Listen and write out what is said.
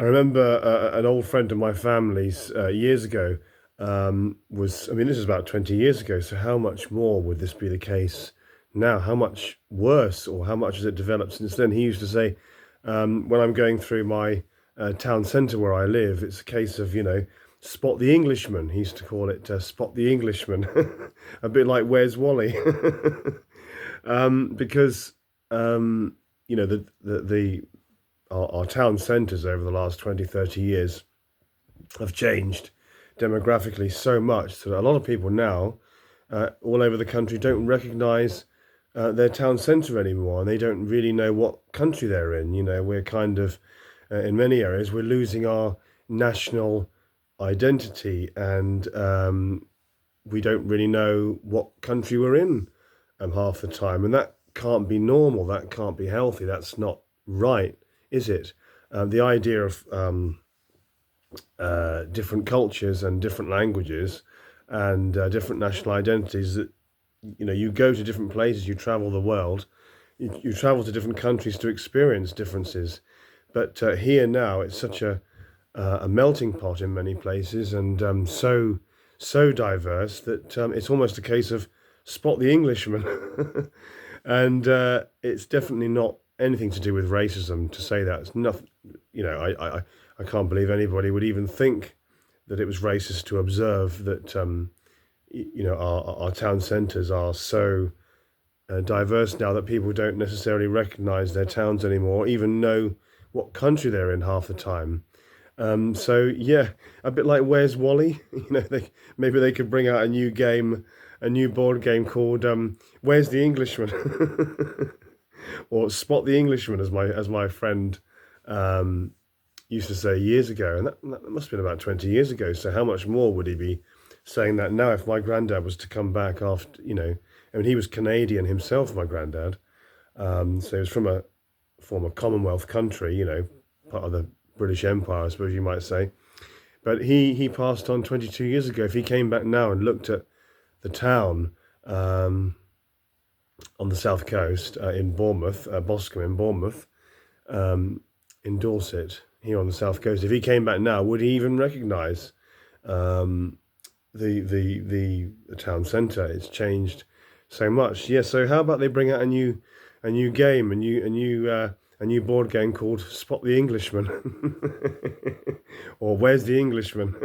I remember an old friend of my family's years ago I mean, this is about 20 years ago, so how much more would this be the case now? How much worse, or how much has it developed since then? He used to say, when I'm going through my town centre where I live, it's a case of, spot the Englishman. He used to call it spot the Englishman, a bit like Where's Wally? Because, our town centres over the last 20, 30 years have changed demographically so much that a lot of people now, all over the country, don't recognise their town centre anymore, and they don't really know what country they're in. We're kind of, in many areas, we're losing our national identity, and we don't really know what country we're in half the time, and that can't be normal. That can't be healthy. That's not right, is it? The idea of different cultures and different languages and different national identities, that you go to different places, you travel the world, you travel to different countries to experience differences, but here now it's such a melting pot in many places, and so diverse that it's almost a case of spot the Englishman. And it's definitely not anything to do with racism to say that. It's nothing. I can't believe anybody would even think that it was racist to observe that our town centres are so diverse now that people don't necessarily recognise their towns anymore, even know what country they're in half the time. So yeah, a bit like Where's Wally? Maybe they could bring out a new game, a new board game called Where's the Englishman, or Spot the Englishman, as my friend used to say years ago, and that must have been about 20 years ago. So how much more would he be saying that now if my granddad was to come back after, I mean, he was Canadian himself, my granddad. So he was from a former Commonwealth country, part of the British Empire, I suppose you might say. But he passed on 22 years ago. If he came back now and looked at the town on the south coast in Bournemouth, Boscombe in Bournemouth, in Dorset, here on the south coast, if he came back now, would he even recognise the town centre? It's changed so much. Yeah. So how about they bring out a new game, a new board game called Spot the Englishman, or Where's the Englishman?